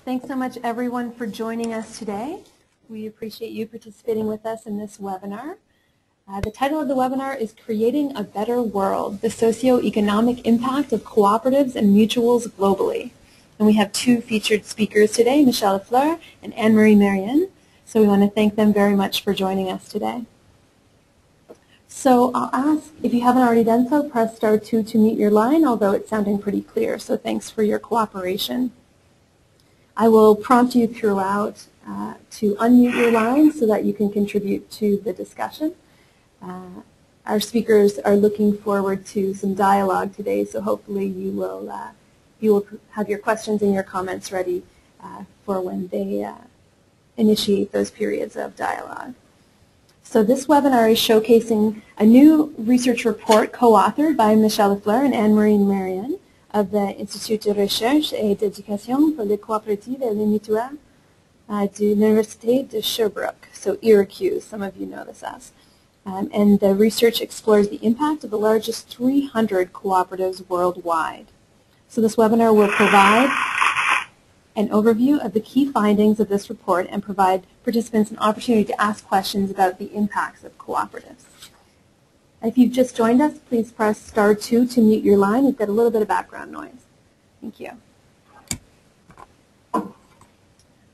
Thanks so much, everyone, for joining us today. We appreciate you participating with us in this webinar. The title of the webinar is Creating a Better World, the Socio-Economic Impact of Cooperatives and Mutuals Globally. And we have two featured speakers today, Michel Lafleur and Merrien. So we want to thank them very much for joining us today. So I'll ask, if you haven't already done so, press *2 to mute your line, although it's sounding pretty clear, so thanks for your cooperation. I will prompt you throughout to unmute your line so that you can contribute to the discussion. Our speakers are looking forward to some dialogue today, so hopefully you will have your questions and your comments ready for when they initiate those periods of dialogue. So this webinar is showcasing a new research report co-authored by Michel Lafleur and Merrien of the Institut de recherche et d'éducation pour les coopératives et les mutuelles de l'Université de Sherbrooke, so IRECUS, some of you know this as. And the research explores the impact of the largest 300 cooperatives worldwide. So this webinar will provide an overview of the key findings of this report and provide participants an opportunity to ask questions about the impacts of cooperatives. If you've just joined us, please press *2 to mute your line. We've got a little bit of background noise. Thank you.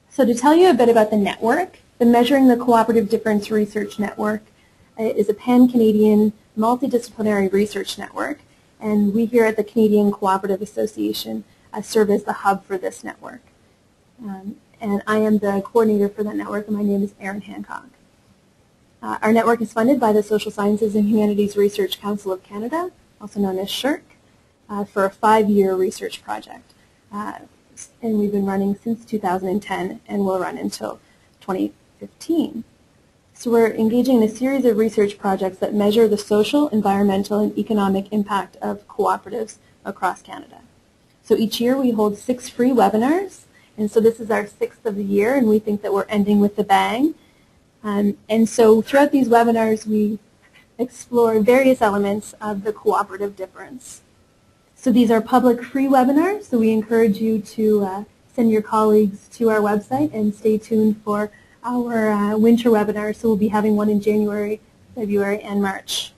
So to tell you a bit about the network, the Measuring the Cooperative Difference Research Network is a pan-Canadian multidisciplinary research network, and we here at the Canadian Cooperative Association serve as the hub for this network. And I am the coordinator for that network, and my name is Erin Hancock. Our network is funded by the Social Sciences and Humanities Research Council of Canada, also known as SHRC, for a 5-year research project. And we've been running since 2010 and will run until 2015. So we're engaging in a series of research projects that measure the social, environmental, and economic impact of cooperatives across Canada. So each year we hold 6 free webinars, and so this is our 6th of the year, and we think that we're ending with a bang. And so throughout these webinars we explore various elements of the cooperative difference. So these are public free webinars, so we encourage you to send your colleagues to our website and stay tuned for our winter webinar. So we'll be having one in January, February, and March.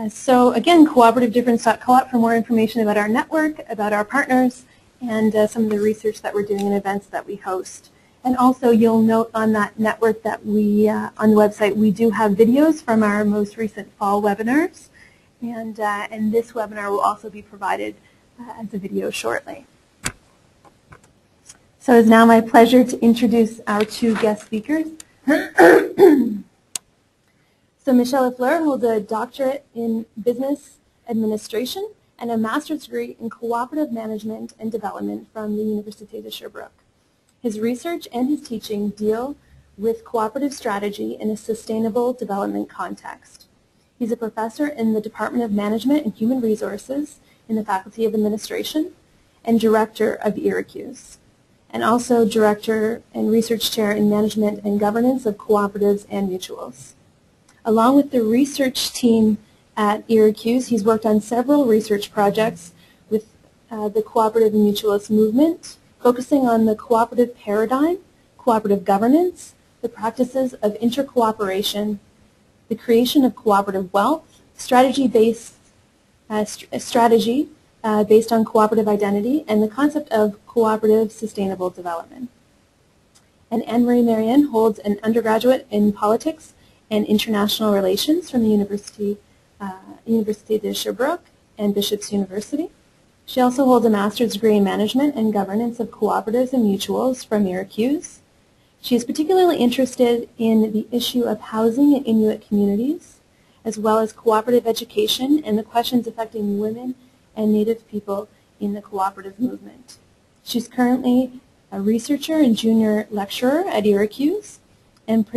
So again, cooperativedifference.coop for more information about our network, about our partners, and some of the research that we're doing and events that we host. And also you'll note on that network that we, on the website, we do have videos from our most recent fall webinars. And this webinar will also be provided as a video shortly. So it's now my pleasure to introduce our 2 guest speakers. So Michel Lafleur holds a doctorate in business administration and a master's degree in cooperative management and development from the Université de Sherbrooke. His research and his teaching deal with cooperative strategy in a sustainable development context. He's a professor in the Department of Management and Human Resources in the Faculty of Administration and director of IRECUS, and also director and research chair in management and governance of cooperatives and mutuals. Along with the research team at IRECUS, he's worked on several research projects with the cooperative and mutualist movement, focusing on the cooperative paradigm, cooperative governance, the practices of intercooperation, the creation of cooperative wealth, strategy based on cooperative identity, and the concept of cooperative sustainable development. And Merrien holds an undergraduate in politics and international relations from the Université de Sherbrooke and Bishop's University. She also holds a master's degree in management and governance of cooperatives and mutuals from IRECUS. She is particularly interested in the issue of housing in Inuit communities, as well as cooperative education and the questions affecting women and Native people in the cooperative movement. She's currently a researcher and junior lecturer at IRECUS and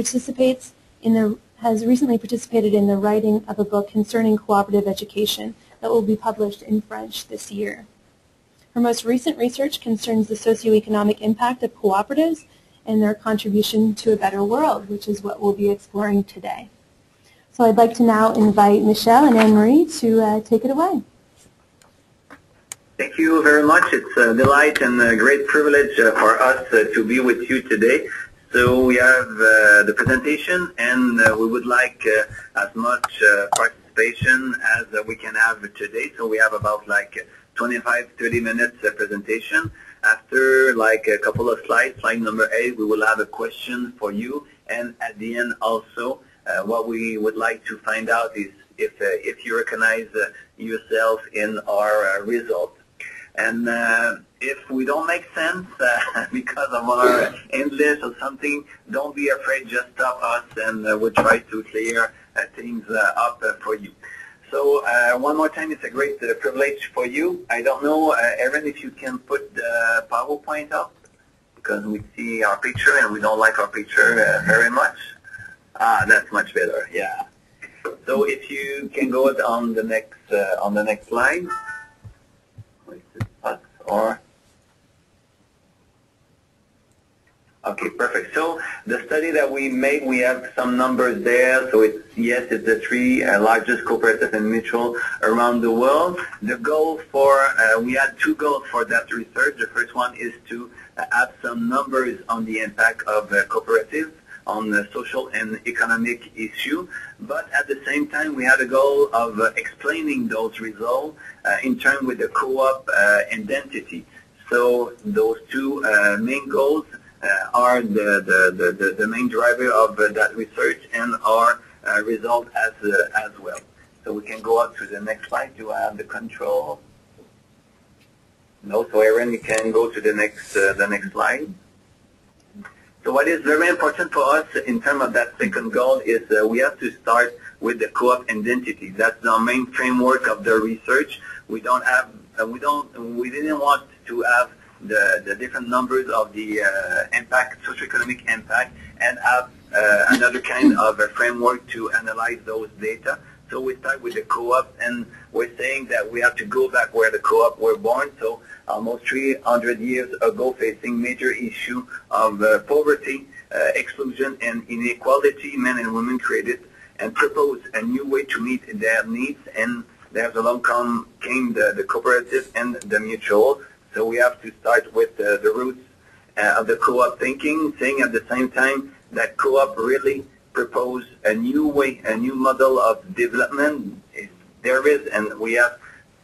has recently participated in the writing of a book concerning cooperative education that will be published in French this year. Her most recent research concerns the socioeconomic impact of cooperatives and their contribution to a better world, which is what we'll be exploring today. So I'd like to now invite Michel and Anne-Marie to take it away. Thank you very much. It's a delight and a great privilege for us to be with you today. So we have the presentation, and we would like as much participation as we can have today. So we have about like 25-30 minutes presentation. After like a couple of slides, slide number 8, we will have a question for you. And at the end also, what we would like to find out is if you recognize yourself in our results. And if we don't make sense because of our English or something, don't be afraid, just stop us and we'll try to clear things up for you. So one more time, it's a great privilege for you. I don't know, Erin, if you can put the PowerPoint up, because we see our picture and we don't like our picture very much. That's much better, yeah. So if you can go on the next slide. Or okay, perfect. So the study that we made, we have some numbers there. So it's the 3 largest cooperative and mutual around the world. The goal for we had 2 goals for that research. The first one is to add some numbers on the impact of cooperatives on the social and economic issue, but at the same time we had a goal of explaining those results in terms with the co-op identity. So those 2 main goals are the main driver of that research and our result as well. So we can go up to the next slide. Do I have the control? No, so Erin, you can go to the next slide. So what is very important for us in terms of that second goal is we have to start with the co-op identity. That's the main framework of the research. We didn't want to have the different numbers of the impact, socioeconomic impact, and have another kind of a framework to analyze those data. So we start with the co-op, and we're saying that we have to go back where the co-op were born. So almost 300 years ago, facing major issue of poverty, exclusion, and inequality, men and women created and proposed a new way to meet their needs. And there's along came the cooperative and the mutual. So we have to start with the roots of the co-op thinking, saying at the same time that co-op really propose a new way, a new model of development. There is, and we have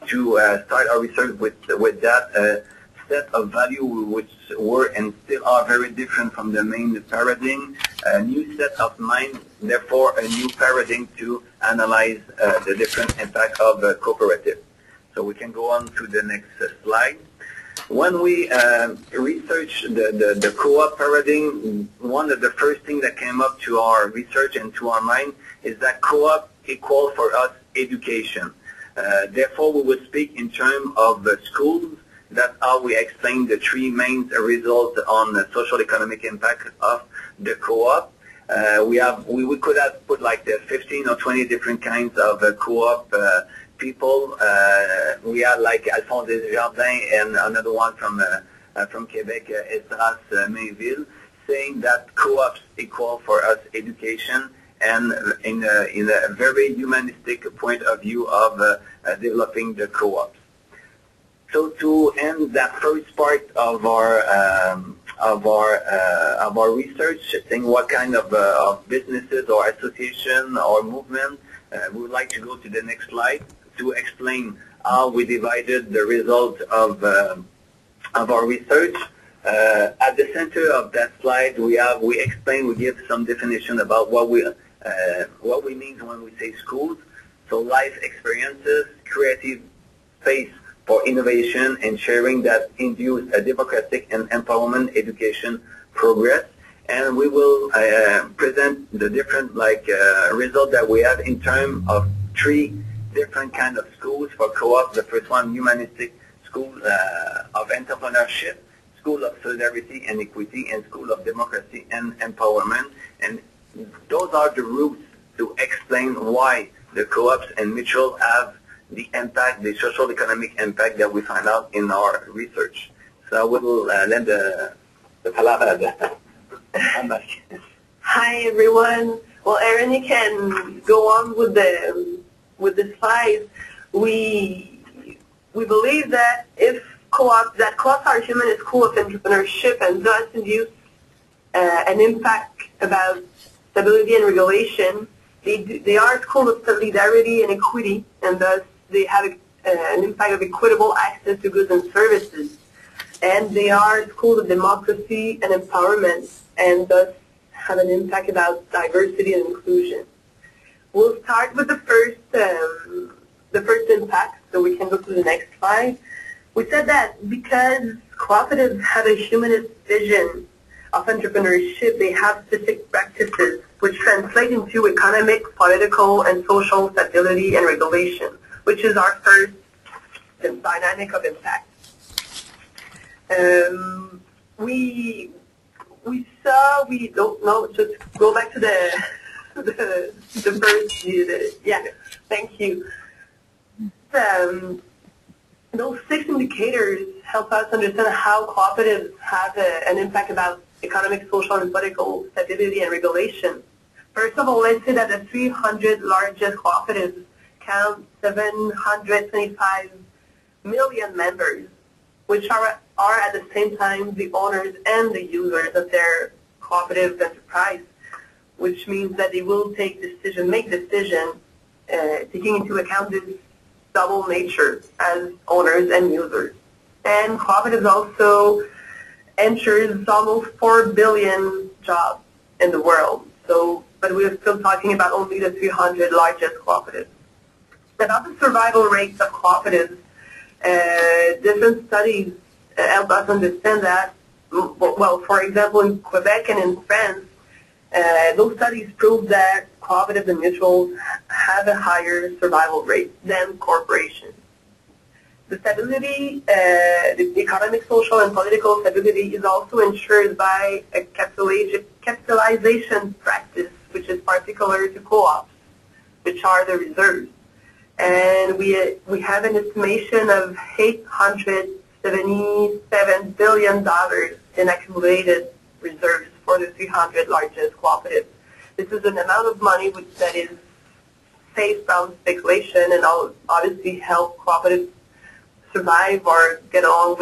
to start our research with that set of value which were and still are very different from the main paradigm, a new set of mind, therefore a new paradigm to analyze the different impact of cooperative. So we can go on to the next slide. When we researched the co-op paradigm, one of the first things that came up to our research and to our mind is that co-op equals for us education. Therefore, we would speak in terms of schools. That's how we explain the 3 main results on the social economic impact of the co-op. We could have put like the 15 or 20 different kinds of co-op people. We had like Alphonse Desjardins and another one from Quebec, Esdras Mainville, saying that co-ops equal for us education, and in a very humanistic point of view of developing the co-ops. So to end that first part of our research, saying what kind of businesses or association or movement, we would like to go to the next slide to explain how we divided the result of our research. At the center of that slide, we give some definition about what we mean when we say schools. So life experiences, creative space for innovation and sharing that induce a democratic and empowerment education progress. And we will present the different result that we have in terms of 3 different kind of schools for co-op. The first one, humanistic school of entrepreneurship, school of solidarity and equity, and school of democracy and empowerment. And those are the roots to explain why the co-ops and mutual have the impact, the social economic impact that we find out in our research. So I will lend the palabra. Hi everyone. Well, Erin, you can go on with the slides. we believe that if co-ops are humanist school of entrepreneurship and thus induce an impact about stability and regulation, they are a school of solidarity and equity, and thus they have an impact of equitable access to goods and services. And they are a school of democracy and empowerment, and thus have an impact about diversity and inclusion. We'll start with the first impact, so we can go to the next slide. We said that because cooperatives have a humanist vision of entrepreneurship, they have specific practices which translate into economic, political, and social stability and regulation, which is our first dynamic of impact. We don't know, just go back to the first, yeah, thank you. Those 6 indicators help us understand how cooperatives have an impact about economic, social, and political stability and regulation. First of all, let's say that the 300 largest cooperatives count 725 million members, which are at the same time the owners and the users of their cooperative enterprise, which means that they will make decisions taking into account this double nature as owners and users. And cooperatives also ensures almost 4 billion jobs in the world. So, but we're still talking about only the 300 largest cooperatives. About the survival rates of cooperatives, different studies help us understand that. Well, for example, in Quebec and in France, those studies prove that cooperatives and mutuals have a higher survival rate than corporations. The stability, the economic, social, and political stability is also ensured by a capitalization practice, which is particular to co-ops, which are the reserves. And we have an estimation of $877 billion in accumulated reserves for the 300 largest cooperatives. This is an amount of money that is safe from speculation and obviously help cooperatives survive or get along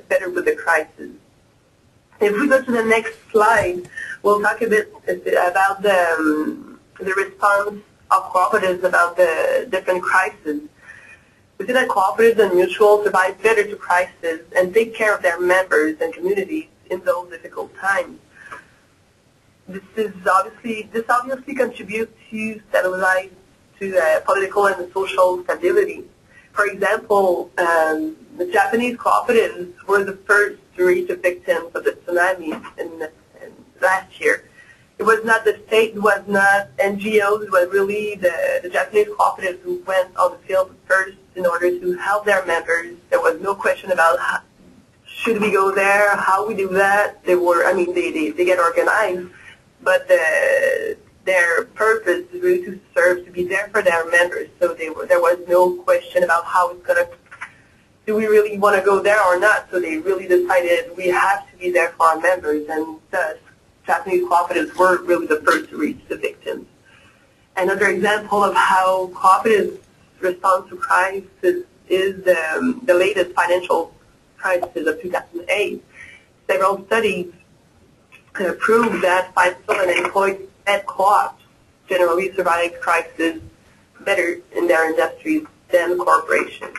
better with the crisis. If we go to the next slide, we'll talk a bit about the response of cooperatives about the different crises. We see that cooperatives and mutuals survive better to crises and take care of their members and communities in those difficult times. This obviously contributes to stabilize political and social stability. For example, the Japanese cooperatives were the first to reach the victims of the tsunami in last year. It was not the state, it was not NGOs, it was really the Japanese cooperatives who went on the field first in order to help their members. There was no question about should we go there, how we do that. They get organized, but their purpose is really to serve, to be there for their members. So there was no question about how it's going to, do we really want to go there or not? So they really decided we have to be there for our members, and thus Japanese cooperatives were really the first to reach the victims. Another example of how cooperatives respond to crisis is the latest financial crisis of 2008. Several studies prove that financial and employed-led co-ops generally survive crises better in their industries than corporations.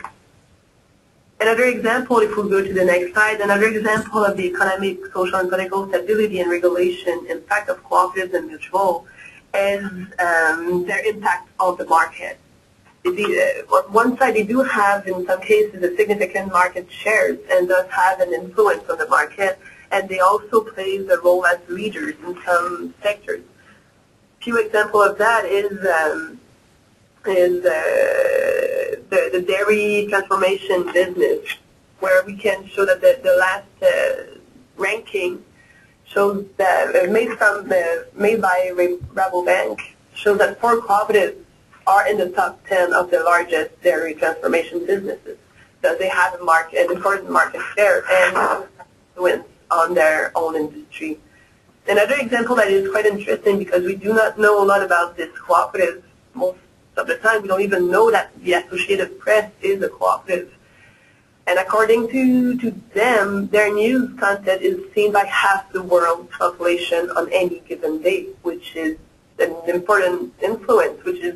Another example, if we go to the next slide, another example of the economic, social, and political stability and regulation impact of cooperatives and mutual is their impact on the market. On one side, they do have, in some cases, a significant market shares and thus have an influence on the market, and they also play the role as leaders in some sectors. A few examples of that is the dairy transformation business, where we can show that the last ranking shows that made by Rabobank shows that 4 cooperatives are in the top 10 of the largest dairy transformation businesses. So they have an important market share and influence on their own industry. Another example that is quite interesting, because we do not know a lot about this cooperative most of the time, we don't even know that the Associated Press is a cooperative, And according to them, their news content is seen by half the world's population on any given day, which is an important influence, which is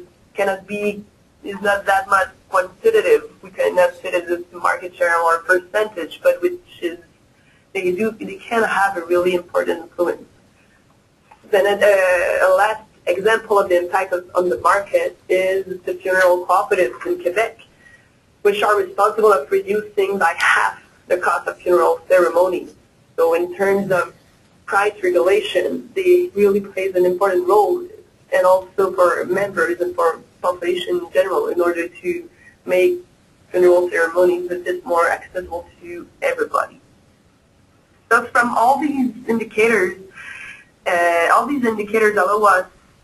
not that much quantitative. We cannot fit it as market share or percentage, but which is they can have a really important influence. Then a last example of the impact on the market is the funeral cooperatives in Quebec, which are responsible for reducing by half the cost of funeral ceremonies. So in terms of price regulation, they really plays an important role, and also for members and for population in general, in order to make funeral ceremonies a bit more accessible to everybody. So from all these indicators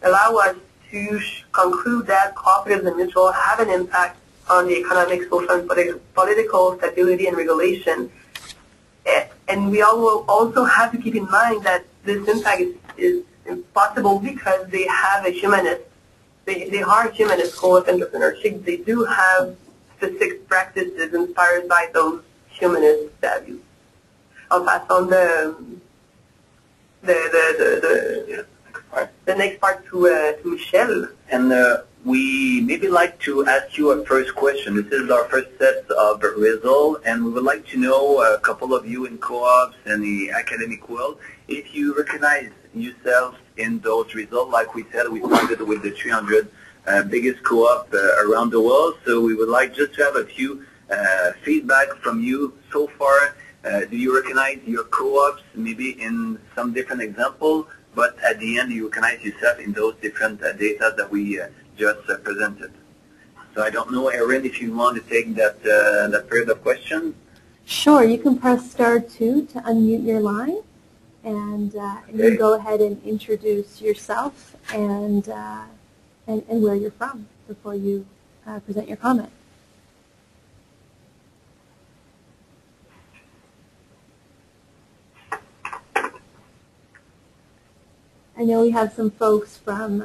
allow us to conclude that cooperatives and mutuals have an impact on the economic, social, and political stability and regulation. And we also have to keep in mind that this impact is possible because they have a humanist, they are humanist co-op entrepreneurship. They do have specific practices inspired by those humanist values. I'll pass on the next part to Michel. And we maybe like to ask you a first question. This is our first set of results, and we would like to know, a couple of you in co-ops and the academic world, if you recognize yourself in those results. Like we said, we started with the 300 biggest co-op around the world, so we would like just to have a few feedback from you so far. Do you recognize your co-ops maybe in some different examples, but at the end you recognize yourself in those different data that we just presented? So I don't know, Erin, if you want to take that period of question. Sure, you can press *2 to unmute your line, and you go ahead and introduce yourself and where you're from before you present your comment. I know we have some folks from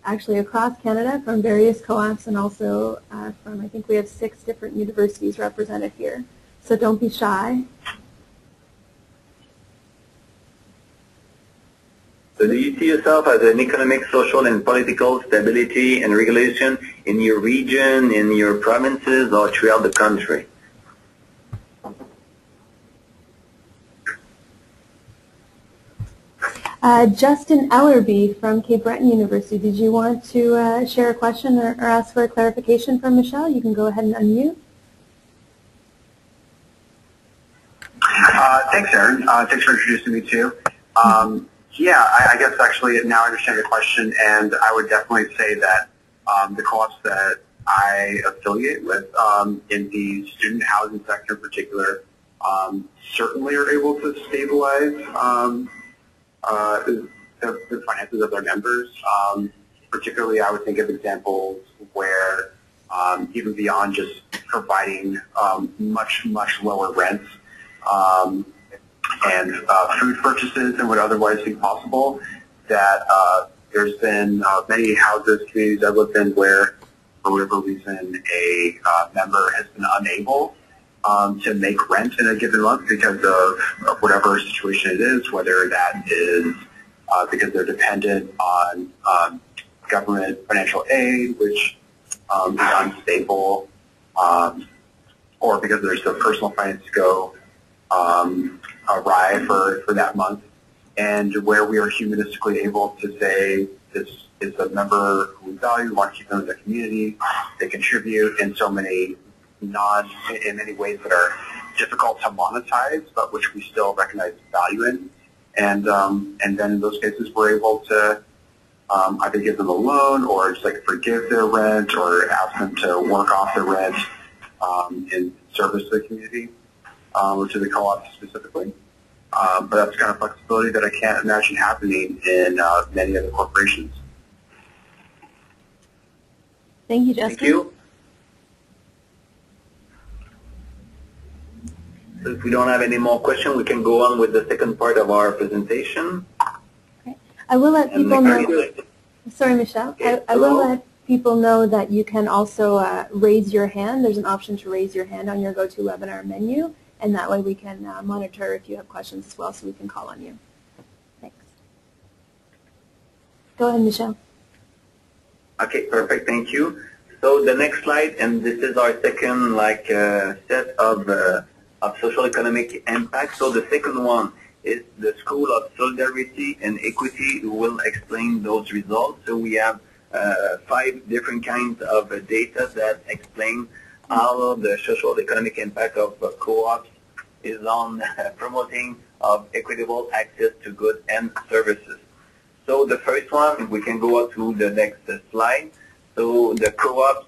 actually across Canada, from various co-ops, and also from, I think we have 6 different universities represented here. So don't be shy. So do you see yourself as an economic, social, and political stability and regulation in your region, in your provinces, or throughout the country? Justin Ellerby from Cape Breton University, did you want to share a question or ask for a clarification from Michel? You can go ahead and unmute. Thanks, Erin. Thanks for introducing me too. Yeah, I guess actually now I understand the question, and I would definitely say that the co-ops that I affiliate with in the student housing sector in particular certainly are able to stabilize the finances of their members. Particularly, I would think of examples where even beyond just providing much lower rents and food purchases than would otherwise be possible, that there's been many houses, communities I've lived in where, for whatever reason, a member has been unable to make rent in a given month because of whatever situation it is, whether that is because they're dependent on government financial aid, which is unstable, or because there's a personal finance to go awry for that month, and where we are humanistically able to say this is a member who we value, we want to keep them in the community, they contribute in so many in many ways that are difficult to monetize, but which we still recognize value in. And then in those cases, we're able to either give them a loan or just like forgive their rent or ask them to work off their rent in service to the community or to the co-op specifically. But that's kind of flexibility that I can't imagine happening in many other corporations. Thank you, Justin. Thank you. So if we don't have any more questions, we can go on with the second part of our presentation. Okay. I will let people know. Sorry, Michel. Okay. I will let people know that you can also raise your hand. There's an option to raise your hand on your GoToWebinar menu, and that way we can monitor if you have questions as well, so we can call on you. Thanks. Go ahead, Michel. Okay, perfect. Thank you. So the next slide, and this is our second set of social economic impact. So the second one is the School of Solidarity and Equity, who will explain those results. So we have 5 different kinds of data that explain how the social economic impact of co-ops is on promoting of equitable access to goods and services. So the first one, we can go on to the next slide. So the co-ops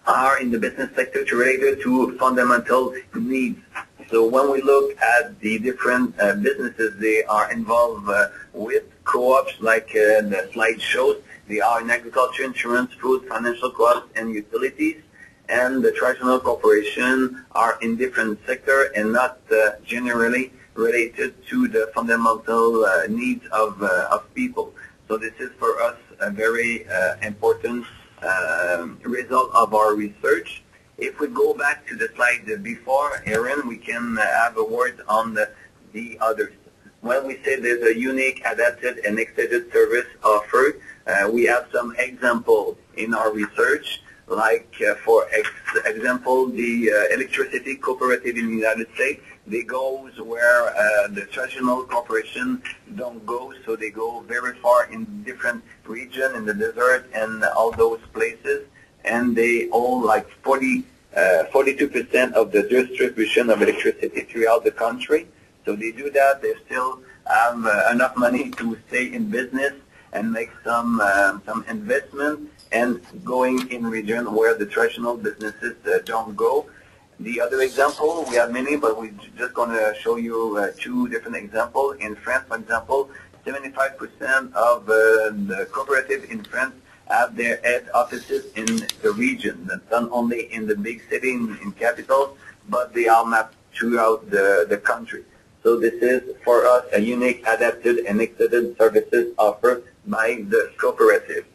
are in the business sector related to fundamental needs. So when we look at the different businesses they are involved with, co-ops, like the slide shows, they are in agriculture, insurance, food, financial co-ops, and utilities. And the traditional corporations are in different sectors and not generally related to the fundamental needs of people. So this is for us a very important result of our research. If we go back to the slide before, Erin, we can have a word on the others. When we say there's a unique, adapted, and extended service offered, we have some examples in our research, like for example, the electricity cooperative in the United States. They go where the traditional corporation don't go, so they go very far in different regions, in the desert and all those places, and they own like 42% of the distribution of electricity throughout the country. So they do that. They still have enough money to stay in business and make some investment and going in region where the traditional businesses don't go. The other example, we have many, but we're just going to show you 2 different examples. In France, for example, 75% of the cooperative in France have their head offices in the region. That's not only in the big city, in capitals, but they are mapped throughout the country. So this is, for us, a unique, adapted, and extended services offered by the cooperative.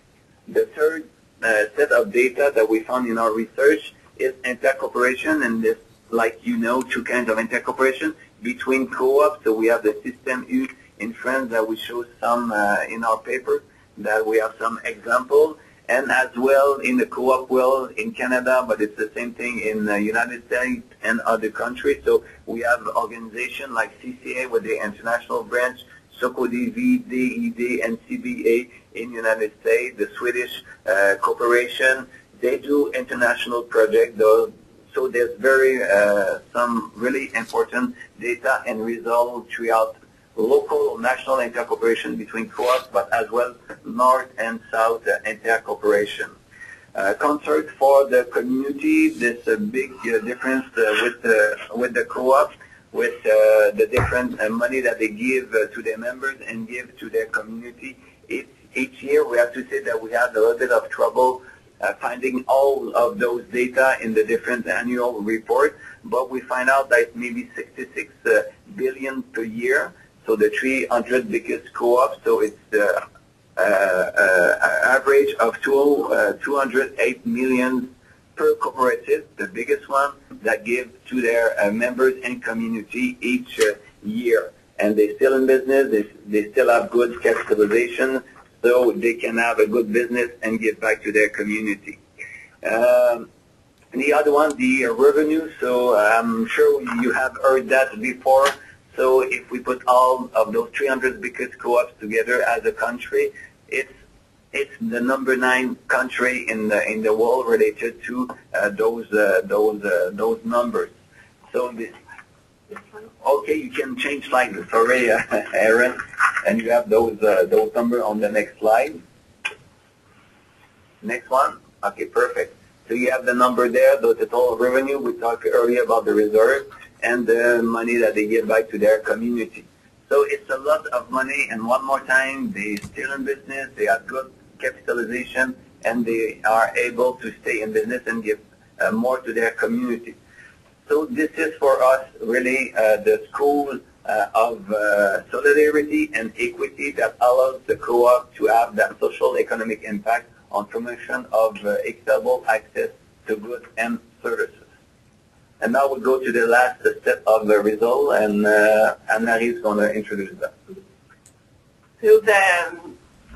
The third set of data that we found in our research is intercooperation, and this, like you know, 2 kinds of intercooperation between co-ops. So we have the System U in France that we show some in our paper, that we have some examples, and as well in the co-op world in Canada, but it's the same thing in the United States and other countries. So we have organizations like CCA with the international branch, SOCODV, DED, and CBA in the United States, the Swedish corporation. They do international projects, though, so there's some really important data and results throughout local, national intercooperation between co-ops, but as well north and south intercooperation. Concert for the community, there's a big difference with the co-ops, with the different money that they give to their members and give to their community. Each year we have to say that we had a little bit of trouble finding all of those data in the different annual report, but we find out that maybe 66 billion per year. So the 300 biggest co-ops, so it's the average of 208 million per cooperative, the biggest one, that give to their members and community each year. And they're still in business, they still have good capitalization, so they can have a good business and give back to their community. The other one, the revenue, so I'm sure you have heard that before. So if we put all of those 300 biggest co-ops together as a country, it's the number 9 country in the world related to those numbers. So okay, you can change slide. Sorry, Aaron, and you have those numbers on the next slide. Next one. Okay, perfect. So you have the number there, the total revenue. We talked earlier about the reserve and the money that they give back to their community. So it's a lot of money, and one more time, they're still in business, they have good capitalization, and they are able to stay in business and give more to their community. So this is for us really the School of Solidarity and Equity that allows the co-op to have that social economic impact on promotion of equitable access to goods and services. And now we'll go to the last step of the result, and Anne-Marie is going to introduce that. So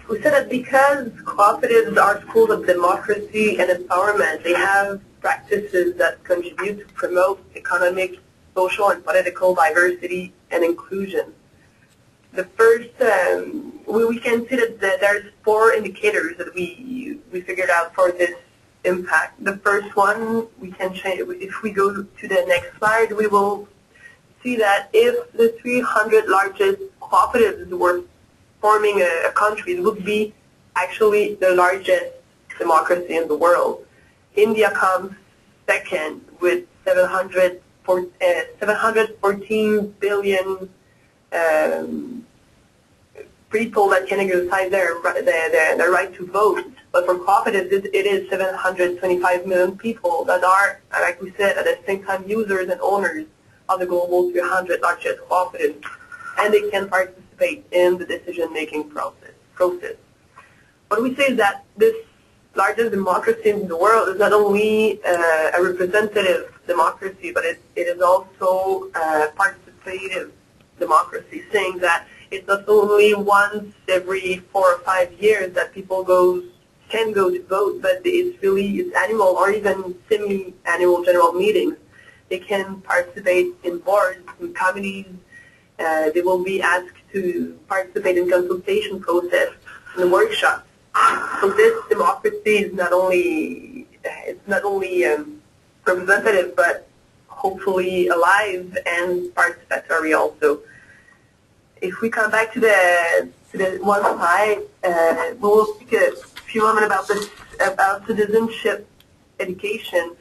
we said that because cooperatives are schools of democracy and empowerment, they have practices that contribute to promote economic, social, and political diversity and inclusion. The first, we can see that there's 4 indicators that we figured out for this impact. The first one, we can change. If we go to the next slide, we will see that if the 300 largest cooperatives were forming a country, it would be actually the largest democracy in the world. India comes second with 714 billion people that can exercise their right to vote. But for cooperatives, it is 725 million people that are, like we said, at the same time users and owners of the global 300 largest cooperatives, and they can participate in the decision-making process. What we say is that this largest democracy in the world is not only a representative democracy, but it is also a participative democracy, saying that it's not only once every 4 or 5 years that people can go to vote, but it's annual or even semi-annual general meetings. They can participate in boards, in committees. They will be asked to participate in consultation process, in workshops. So this democracy is not only representative, but hopefully alive and participatory also. If we come back to the one slide, we will speak a few moments about citizenship education.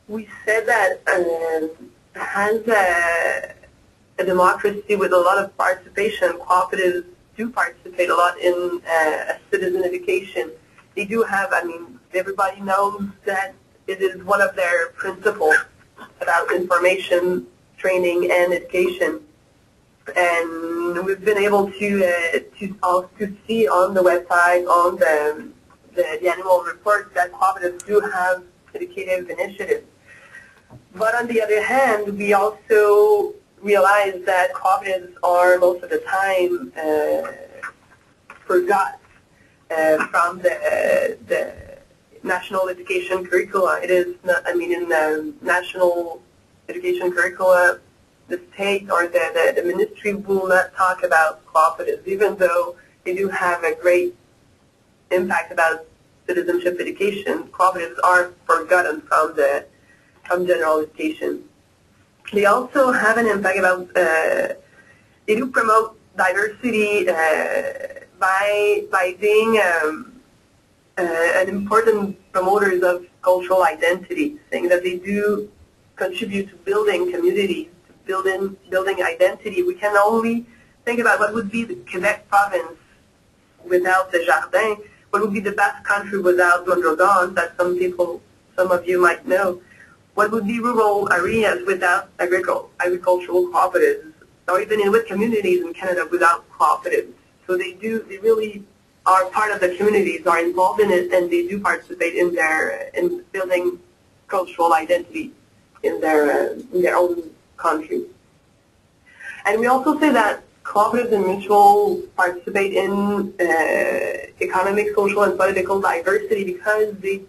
We said that has a democracy with a lot of participation. Cooperatives do participate a lot in citizen education. They do have, everybody knows that it is one of their principles about information, training, and education. And we've been able to see on the website, on the annual report, that cooperatives do have educative initiatives. But on the other hand, we also realize that cooperatives are most of the time forgot from the national education curricula. It is not, in the national education curricula, the state or the ministry will not talk about cooperatives, even though they do have a great impact about citizenship education. Cooperatives are forgotten from general education. They also have an impact about, they do promote diversity by being an important promoters of cultural identity, saying that they do contribute to building communities, to building identity. We can only think about what would be the Quebec province without the Jardin, what would be the Basque country without Mondragon, that some of you might know. What would be rural areas without agricultural cooperatives, or even with communities in Canada without cooperatives. So they really are part of the communities, are involved in it, and they do participate in building cultural identity in their own country. And we also say that cooperatives and mutuals participate in economic, social, and political diversity because they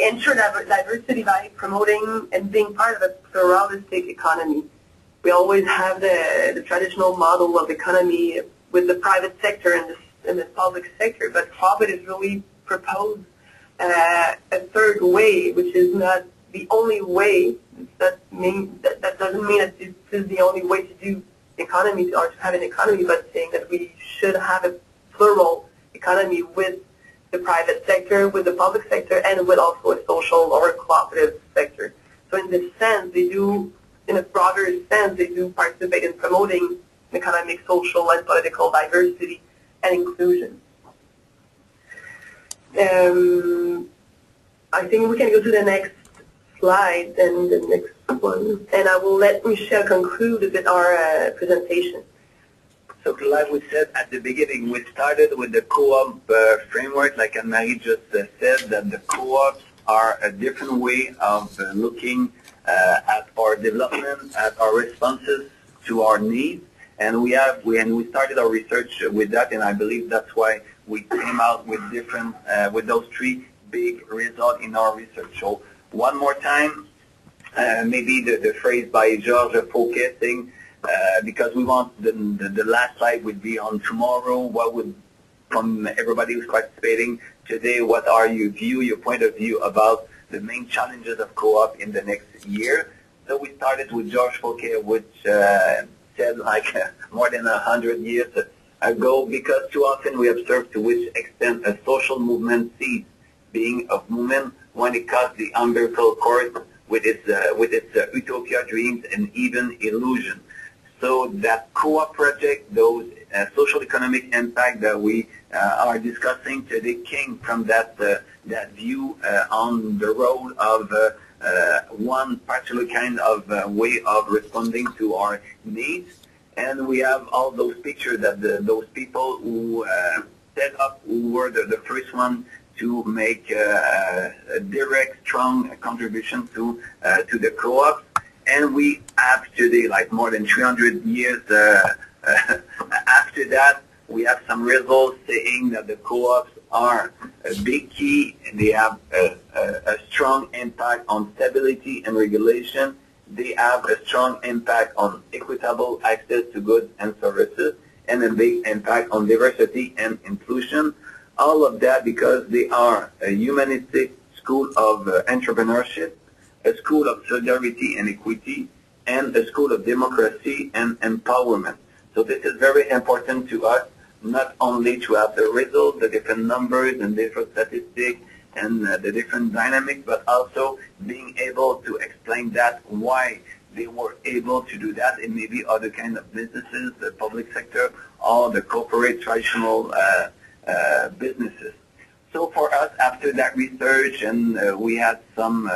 ensure diversity by promoting and being part of a pluralistic economy. We always have the traditional model of economy with the private sector and the public sector, but cooperatives really propose a third way, which is not the only way. That doesn't mean that this is the only way to do economy or to have an economy, but saying that we should have a plural economy with the private sector, with the public sector, and with also a social or a cooperative sector. So in this sense, they do, in a broader sense, they do participate in promoting economic, social, and political diversity and inclusion. I think we can go to the next slide and the next one, and I will let Michel conclude a bit our presentation. So like we said at the beginning, we started with the co-op framework, like Anne-Marie just said, that the co-ops are a different way of looking at our development, at our responses to our needs. And we started our research with that, and I believe that's why we came out with different, with those three big results in our research. So one more time, maybe the phrase by Georges focusing, because we want the last slide would be on tomorrow. What would, from everybody who's participating today, what are your point of view about the main challenges of co-op in the next year? So we started with Georges Fouquet, which said like more than 100 years ago, because too often we observe to which extent a social movement ceases being a movement when it cuts the umbilical cord with its utopia dreams and even illusion. So that co-op project, those social economic impact that we are discussing today came from that view on the road of one particular kind of way of responding to our needs. And we have all those pictures that those people who set up, who were the first one to make a direct, strong contribution to the co-ops. And we have today, like more than 300 years after that, we have some results saying that the co-ops are a big key, and they have a strong impact on stability and regulation. They have a strong impact on equitable access to goods and services, and a big impact on diversity and inclusion. All of that because they are a humanistic school of entrepreneurship, a school of solidarity and equity, and a school of democracy and empowerment. So this is very important to us, not only to have the results, the different numbers and different statistics and the different dynamics, but also being able to explain that, why they were able to do that in maybe other kind of businesses, the public sector, or the corporate traditional businesses. So for us, after that research, and we had some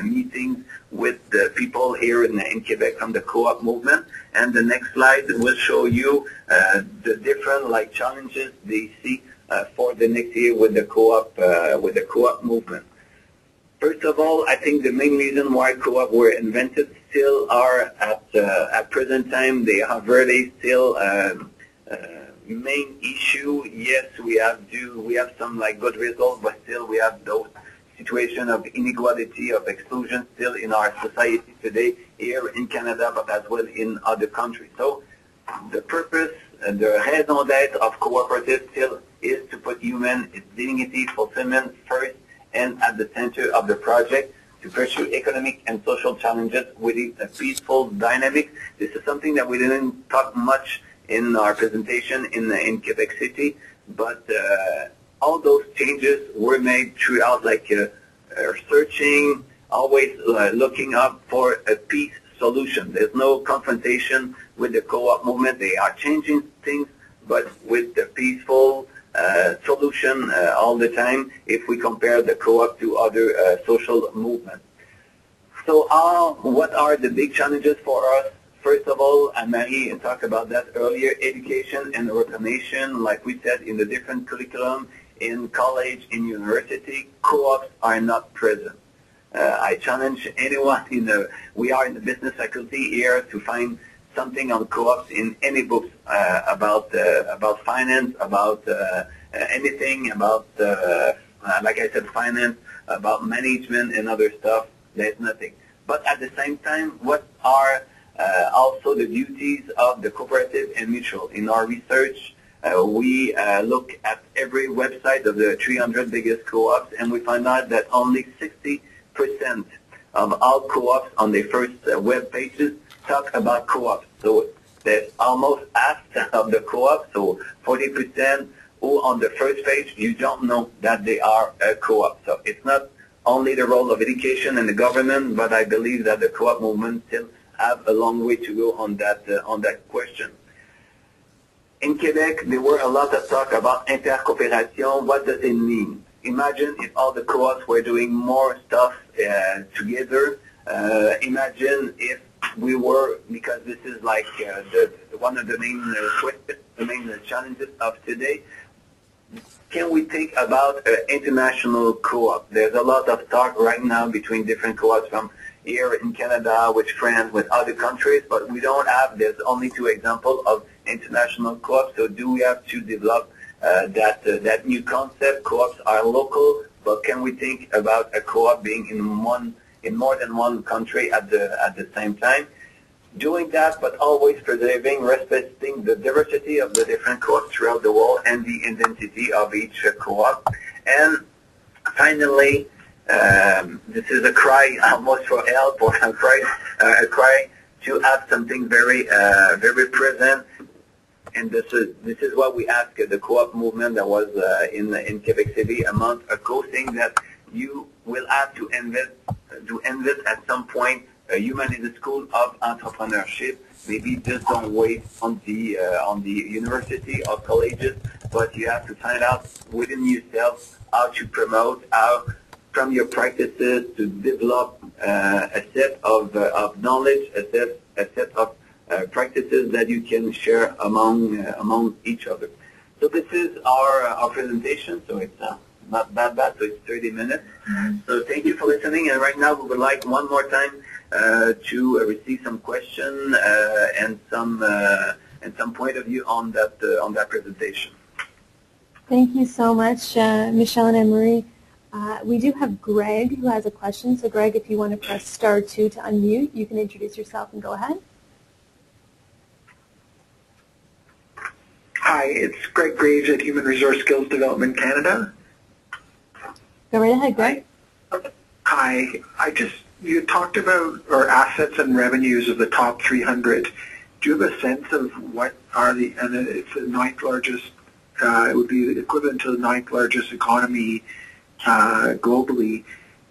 meetings with the people here in Quebec from the co-op movement, and the next slide will show you the different challenges they see for the next year with the co-op movement. First of all, I think the main reason why co-op were invented still are at present time they are really still main issue. Yes, we have some good results, but still we have those situation of inequality, of exclusion still in our society today here in Canada, but as well in other countries. So the purpose and the raison d'être of cooperative still is to put human dignity, fulfillment first and at the center of the project, to pursue economic and social challenges within a peaceful dynamic. This is something that we didn't talk much in our presentation in Quebec City, but all those changes were made throughout, searching, always looking up for a peace solution. There's no confrontation with the co-op movement. They are changing things, but with the peaceful solution all the time if we compare the co-op to other social movements. So what are the big challenges for us? First of all, Anne-Marie talked about that earlier, education and automation, like we said, in the different curriculum, in college, in university, co-ops are not present. I challenge anyone we are in the business faculty here to find something on co-ops in any books about finance, about anything about, like I said, finance, about management and other stuff. There's nothing. But at the same time, what are also the duties of the cooperative and mutual? In our research, we look at every website of the 300 biggest co-ops, and we find out that only 60% of all co-ops on their first web pages talk about co-ops. So there's almost half of the co-ops, so 40%, who on the first page you don't know that they are a co-op. So it's not only the role of education and the government, but I believe that the co-op movement still have a long way to go on that question. In Quebec, there were a lot of talk about intercoopération. What does it mean? Imagine if all the co-ops were doing more stuff together. Imagine if we were, because this is like one of the main questions, the main challenges of today. Can we think about international co-op? There's a lot of talk right now between different co-ops from here in Canada, with France, with other countries, but we don't have, there's only 2 examples of international co-ops. So do we have to develop that new concept? Co-ops are local, but can we think about a co-op being in more than one country at the same time? Doing that, but always preserving, respecting the diversity of the different co-ops throughout the world and the identity of each co-op. And finally, this is a cry almost for help, or a cry to have something very present. And this is what we asked the co-op movement that was in Quebec City a month ago, saying that you will have to invest at some point a humanity school of entrepreneurship. Maybe just don't wait on the university or colleges, but you have to find out within yourself how to promote, how from your practices to develop a set of knowledge, a set of practices that you can share among each other. So this is our presentation. So it's not that bad. So it's 30 minutes. So thank you for listening. And right now we would like one more time to receive some questions and some point of view on that presentation. Thank you so much, Michel and Anne-Marie. We do have Greg who has a question. So Greg, if you want to press *2 to unmute, you can introduce yourself and go ahead. Hi, it's Greg Graves at Human Resource Skills Development Canada. Go right ahead, Greg. Hi, you talked about our assets and revenues of the top 300. Do you have a sense of what are and it's the 9th largest, it would be equivalent to the 9th largest economy globally.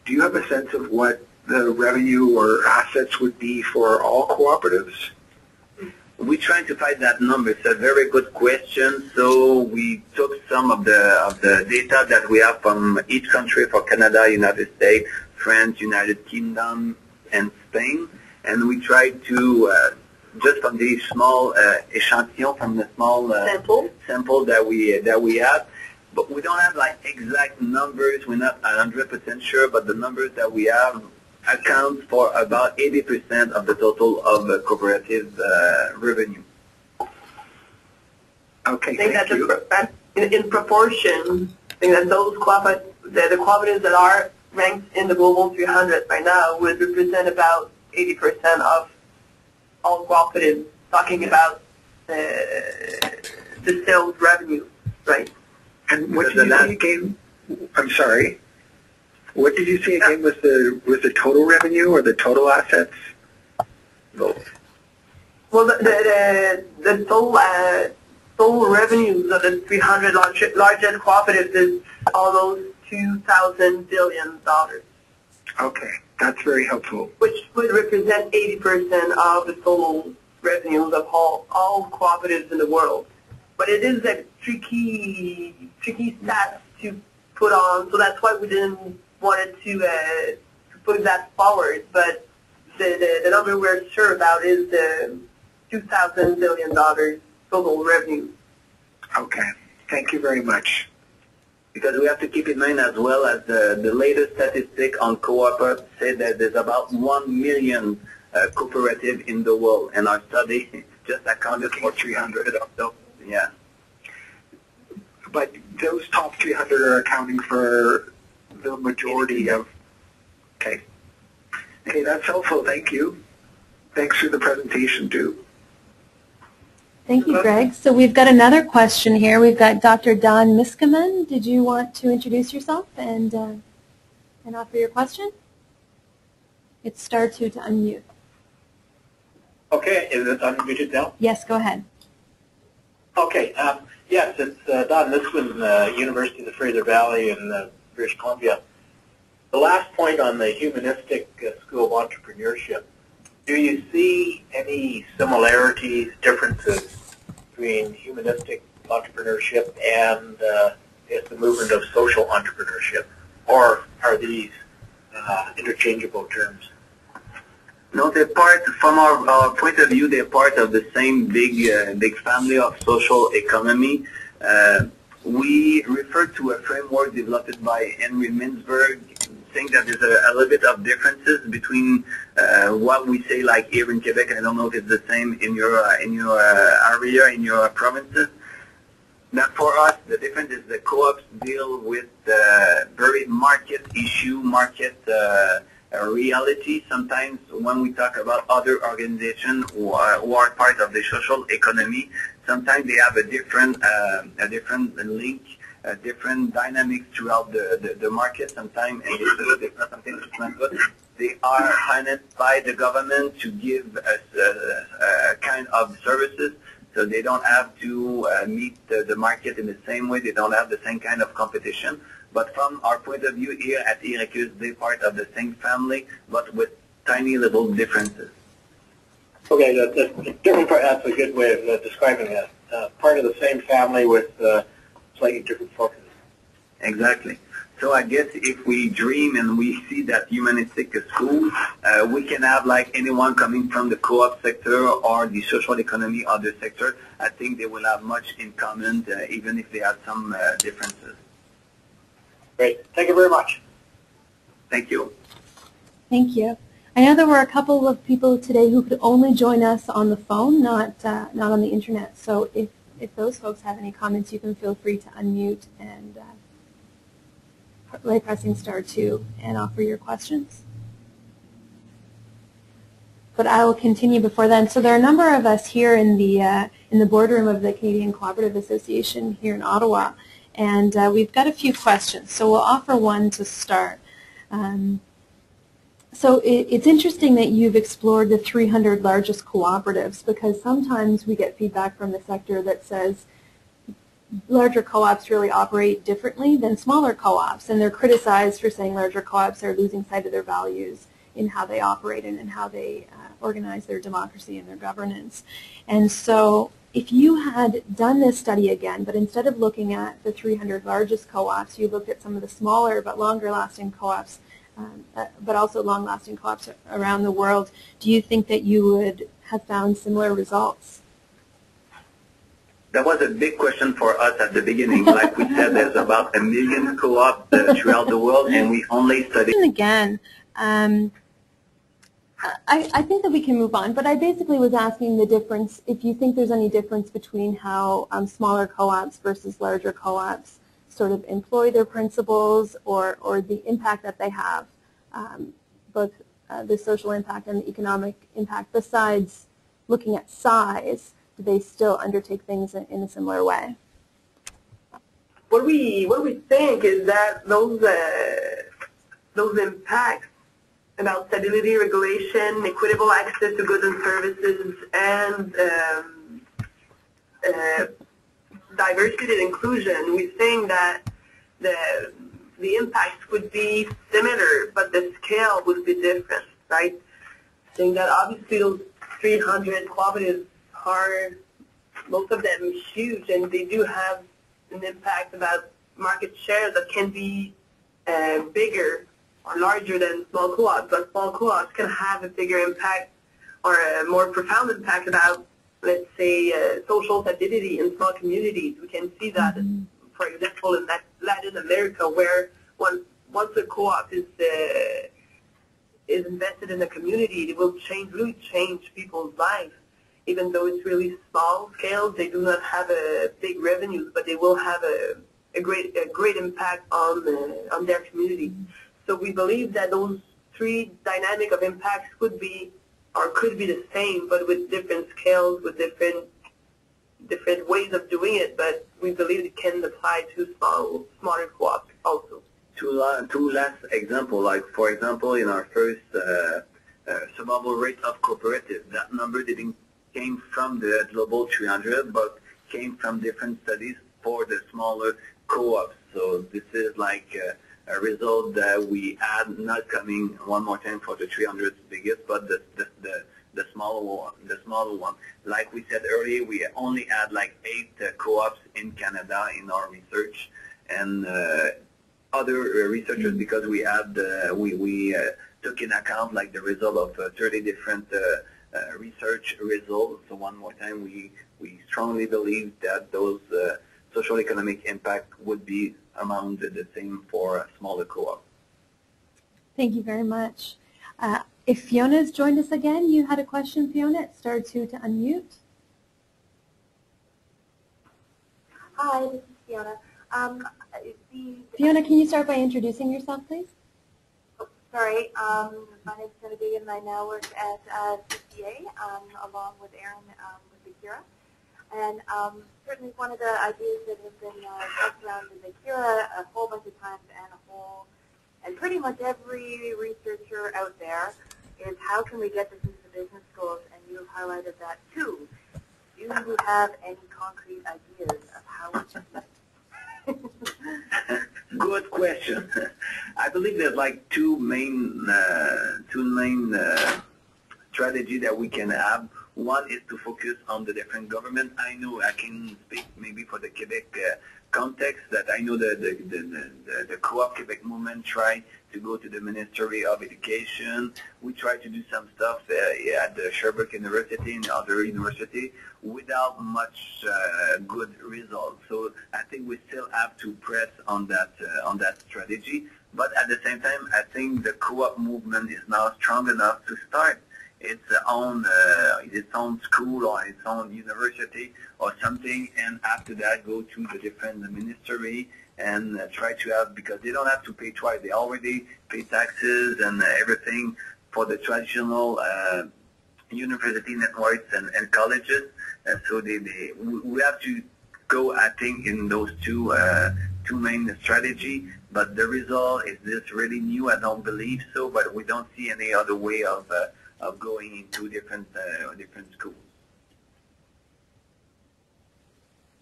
Do you have a sense of what the revenue or assets would be for all cooperatives? We're trying to find that number. It's a very good question. So we took some of the data that we have from each country, for Canada, United States, France, United Kingdom, and Spain, and we tried to just from the small échantillon, from the small sample that we have. But we don't have like exact numbers. We're not 100% sure, but the numbers that we have accounts for about 80% of the total of cooperative revenue. Okay, thank you. In proportion, I think that those the cooperatives that are ranked in the Global 300 right now would represent about 80% of all cooperatives, talking about the sales revenue, right? And what did you say again? I'm sorry. What did you say again was the total revenue or the total assets? Both. Well, the total revenues of the 300 largest cooperatives is almost $2,000 billion. Okay, that's very helpful. Which would represent 80% of the total revenues of all cooperatives in the world. But it is a tricky stat to put on, so that's why we didn't want to put that forward. But the number we're sure about is the $2,000 billion total revenue. Okay, thank you very much. Because we have to keep in mind as well as the latest statistic on co-op say that there's about 1 million cooperatives in the world, and our study just accounted for 300 or so. Yeah. But those top 300 are accounting for the majority of... Okay. Okay, that's helpful. Thank you. Thanks for the presentation, too. Thank you, Greg. So we've got another question here. We've got Dr. Don Miskaman. Did you want to introduce yourself and offer your question? It's *2 to unmute. Okay, is it unmuted now? Yes, go ahead. Okay, yes, it's Don Miskaman, University of the Fraser Valley in British Columbia. The last point on the humanistic school of entrepreneurship, do you see any similarities, differences between humanistic entrepreneurship and the movement of social entrepreneurship? Or are these interchangeable terms? No, they're part, from our point of view, they're part of the same big family of social economy. We refer to a framework developed by Henry Mintzberg, saying that there's a little bit of differences between what we say, like here in Quebec. I don't know if it's the same in your area, in your provinces. Now, for us, the difference is the co-ops deal with very market issue, market reality. Sometimes when we talk about other organizations who are part of the social economy, sometimes they have a different link, different dynamics throughout the market. Sometimes, and it's not something that's not good. They are financed by the government to give a kind of services. So they don't have to meet the market in the same way. They don't have the same kind of competition. But from our point of view here at IRECUS, they're part of the same family, but with tiny little differences. Okay, that's a good way of describing that. Part of the same family with slightly different focuses. Exactly. So I guess if we dream and we see that humanistic school, we can have like anyone coming from the co-op sector or the social economy other sector. I think they will have much in common, even if they have some differences. Great. Thank you very much. Thank you. Thank you. I know there were a couple of people today who could only join us on the phone, not on the internet. So if those folks have any comments, you can feel free to unmute and by pressing *2 and offer your questions. But I will continue before then. So there are a number of us here in the boardroom of the Canadian Cooperative Association here in Ottawa, and we've got a few questions. So we'll offer one to start. So it's interesting that you've explored the 300 largest cooperatives, because sometimes we get feedback from the sector that says larger co-ops really operate differently than smaller co-ops, and they're criticized for saying larger co-ops are losing sight of their values in how they operate and in how they organize their democracy and their governance. And so if you had done this study again, but instead of looking at the 300 largest co-ops, you looked at some of the smaller but longer-lasting co-ops, but also long-lasting co-ops around the world, do you think that you would have found similar results? That was a big question for us at the beginning. Like we said, there's about 1 million co-ops throughout the world, and we only studied. Again, I think that we can move on, but I basically was asking the difference, if you think there's any difference between how smaller co-ops versus larger co-ops sort of employ their principles, or the impact that they have, both the social impact and the economic impact, besides looking at size. Do they still undertake things in a similar way? What we think is that those impacts about stability, regulation, equitable access to goods and services, and diversity and inclusion, we think that the impacts would be similar, but the scale would be different, right? Saying that obviously those 300 cooperatives are, most of them, huge, and they do have an impact about market share that can be bigger or larger than small co-ops, but small co-ops can have a bigger impact or a more profound impact about, let's say, social stability in small communities. We can see that, for example, in Latin America, where once a co-op is invested in a community, it will really change people's lives. Even though it's really small scale, they do not have a big revenues, but they will have a great impact on their community. So we believe that those three dynamic of impacts could be the same, but with different scales, with different ways of doing it. But we believe it can apply to smaller co-ops also. Two last examples, like for example, in our first survival rate of cooperative, that number came from the global 300, but came from different studies for the smaller co-ops. So this is like a result that we had, not coming one more time for the 300 biggest, but the smaller one. Like we said earlier, we only had like 8 co-ops in Canada in our research, and other researchers, because we had took in account like the result of 30 different research results. So one more time, we strongly believe that those social economic impact would be among the same for a smaller co-op. Thank you very much. If Fiona's joined us again, you had a question, Fiona. It's star 2 to unmute. Hi, this is Fiona. Fiona, can you start by introducing yourself, please? Sorry, my name is Genevieve, and I now work at CCA along with Aaron with the CURA. And certainly one of the ideas that have been talked around in the CURA a whole bunch of times, and pretty much every researcher out there, is how can we get this into the business schools, and you've highlighted that too. Do you have any concrete ideas of how we should do it? Good question. I believe there's like two main strategies that we can have. One is to focus on the different government. I know I can speak maybe for the Quebec context that I know the Co-op Quebec movement try to go to the Ministry of Education. We try to do some stuff at the Sherbrooke University and other university without much good results. So I think we still have to press on that strategy. But at the same time, I think the co-op movement is now strong enough to start its own school or its own university or something, and after that go to the different ministry and try to have, because they don't have to pay twice. They already pay taxes and everything for the traditional university networks and colleges. So we have to go, I think, in those two main strategy. But the result, is this really new? I don't believe so, but we don't see any other way of going into different schools.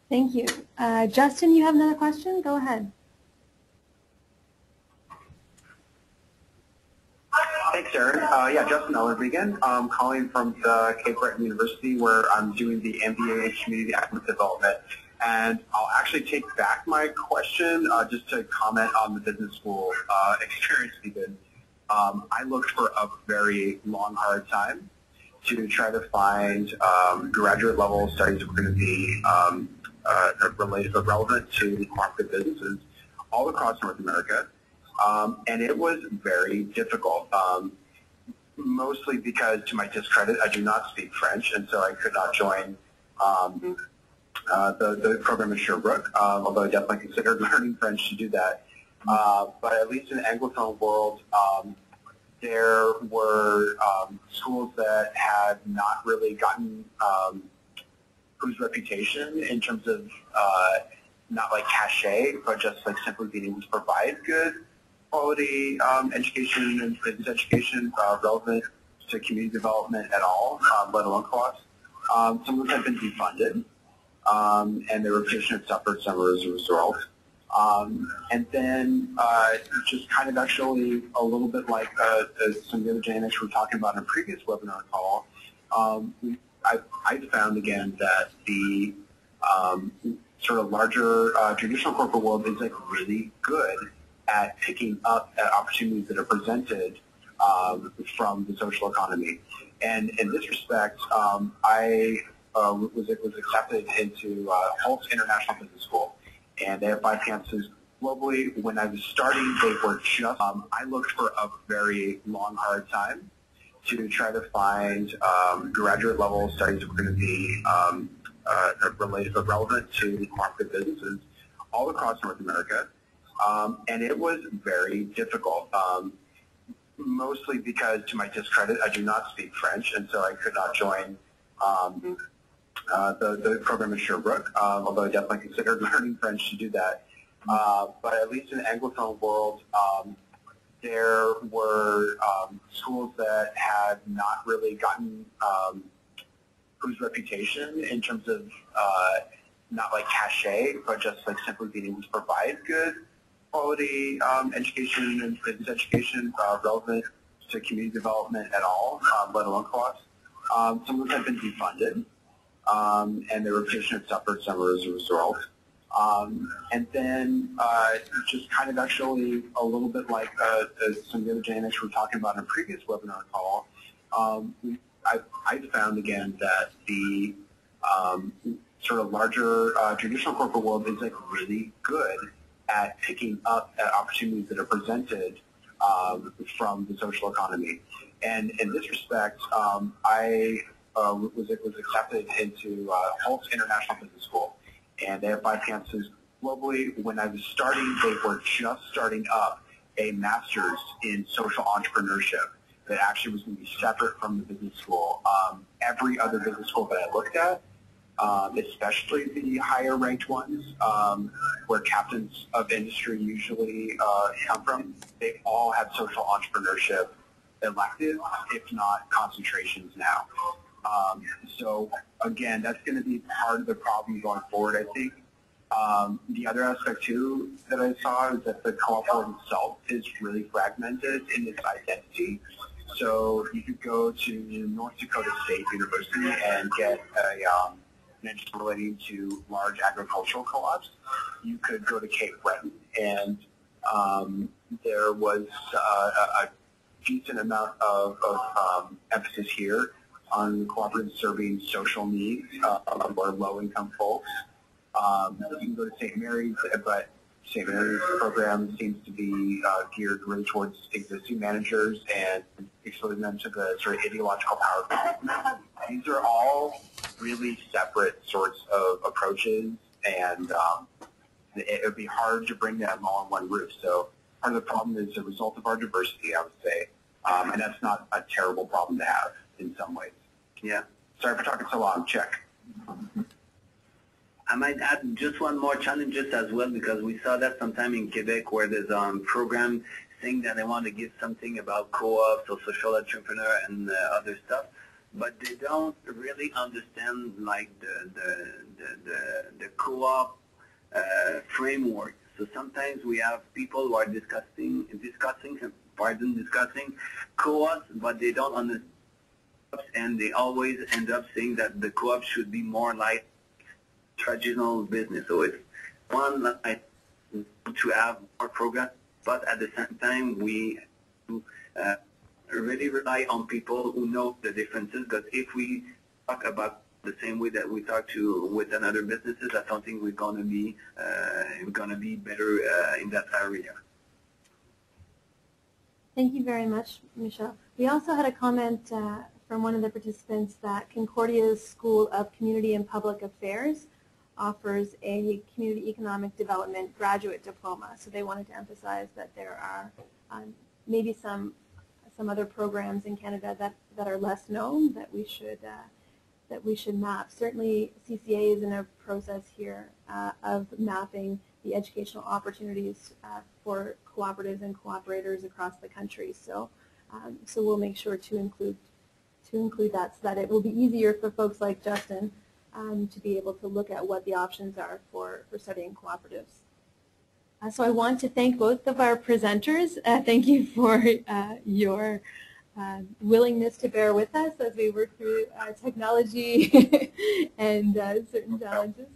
Thank you. Justin, you have another question? Go ahead. Thanks, Aaron. Yeah, Justin Ellerby again. I'm calling from the Cape Breton University, where I'm doing the MBA in Community Economic Development. And I'll actually take back my question just to comment on the business school experience, because I looked for a very long, hard time to try to find graduate level studies that were going to be relevant to cooperative businesses all across North America. And it was very difficult, mostly because, to my discredit, I do not speak French, and so I could not join the program in Sherbrooke, although I definitely considered learning French to do that. But at least in the Anglophone world, there were schools that had not really gotten whose reputation in terms of not like cachet, but just like simply being able to provide good quality education and business education relevant to community development at all, let alone co-ops. Some of them have been defunded, and their reputation had suffered some as a result. And then just kind of actually a little bit like some of the other dynamics we were talking about in a previous webinar call, I found again that the sort of larger traditional corporate world is like really good at picking up at opportunities that are presented from the social economy. And in this respect, I was accepted into Holt's International Business School. And they have 5 campuses globally. When I was starting, they were just, I looked for a very long, hard time to try to find graduate level studies that were going to be relevant to cooperative businesses all across North America. And it was very difficult, mostly because, to my discredit, I do not speak French, and so I could not join the program in Sherbrooke, although I definitely considered learning French to do that. But at least in the Anglophone world, there were schools that had not really gotten whose reputation in terms of not like cachet, but just like simply being able to provide good quality education and business education relevant to community development at all, let alone co-ops. Some of them have been defunded, and their reputation had suffered some as a result. And then just kind of actually a little bit like some of the other dynamics we were talking about in a previous webinar call, I found again that the sort of larger traditional corporate world is like really good at picking up at opportunities that are presented from the social economy. And in this respect, I was accepted into Holt's International Business School, and they have 5 campuses globally. When I was starting, they were just starting up a master's in social entrepreneurship that actually was going to be separate from the business school. Every other business school that I looked at, especially the higher ranked ones, where captains of industry usually come from, they all have social entrepreneurship electives, if not concentrations now. So again, that's going to be part of the problem going forward, I think. The other aspect too that I saw is that the co-operative itself is really fragmented in its identity. So you could go to North Dakota State University and get an education relating to large agricultural co-ops. You could go to Cape Breton, and there was a decent amount of emphasis here on cooperatives serving social needs or low-income folks. You can go to St. Mary's, but St. Mary's program seems to be geared really towards existing managers and exposing them to the sort of ideological power. These are all really separate sorts of approaches, and it would be hard to bring them all on one roof. So part of the problem is a result of our diversity, I would say, and that's not a terrible problem to have in some ways. Yeah. Sorry for talking so long. Check. I might add just one more challenge just as well, because we saw that sometime in Quebec where there's a program saying that they want to give something about co-ops or social entrepreneur and other stuff, but they don't really understand like the co-op framework. So sometimes we have people who are discussing co-ops, but they don't understand, and they always end up saying that the co-op should be more like traditional business. So it's one like to have our program, but at the same time we really rely on people who know the differences, because if we talk about the same way that we talk to with another businesses, I don't think we're going to be better in that area. Thank you very much, Michel. We also had a comment from one of the participants that Concordia's School of Community and Public Affairs offers a community economic development graduate diploma. So they wanted to emphasize that there are maybe some other programs in Canada that are less known that we should map. Certainly CCA is in a process here of mapping the educational opportunities for cooperatives and cooperators across the country. So so we'll make sure to include that so that it will be easier for folks like Justin to be able to look at what the options are for studying cooperatives. So I want to thank both of our presenters. Thank you for your willingness to bear with us as we work through technology and certain challenges.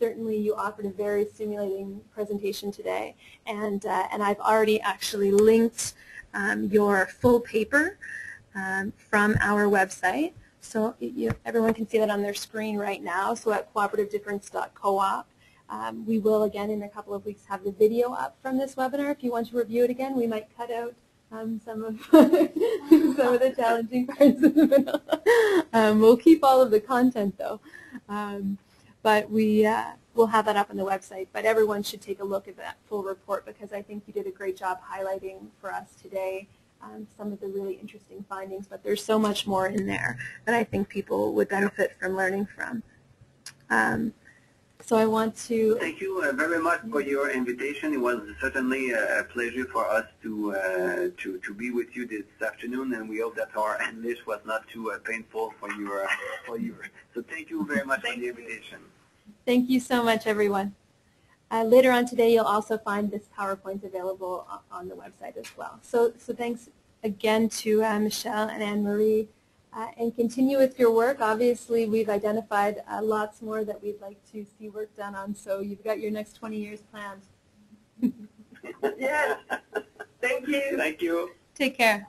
Certainly you offered a very stimulating presentation today, and I've already actually linked your full paper from our website. So everyone can see that on their screen right now. So at cooperativedifference.coop. We will, again, in a couple of weeks, have the video up from this webinar. If you want to review it again, we might cut out some of the challenging parts of the middle. We'll keep all of the content, though. But we'll have that up on the website. But everyone should take a look at that full report, because I think you did a great job highlighting for us today some of the really interesting findings. But there's so much more in there that I think people would benefit from learning from. So I want to thank you very much for your invitation. It was certainly a pleasure for us to be with you this afternoon, and we hope that our English was not too painful for you. So thank you very much for the invitation. Thank you so much, everyone. Later on today, you'll also find this PowerPoint available on the website as well. So thanks again to Michel and Anne-Marie and continue with your work. Obviously, we've identified lots more that we'd like to see work done on, so you've got your next 20 years planned. Yes. Thank you. Thank you. Take care.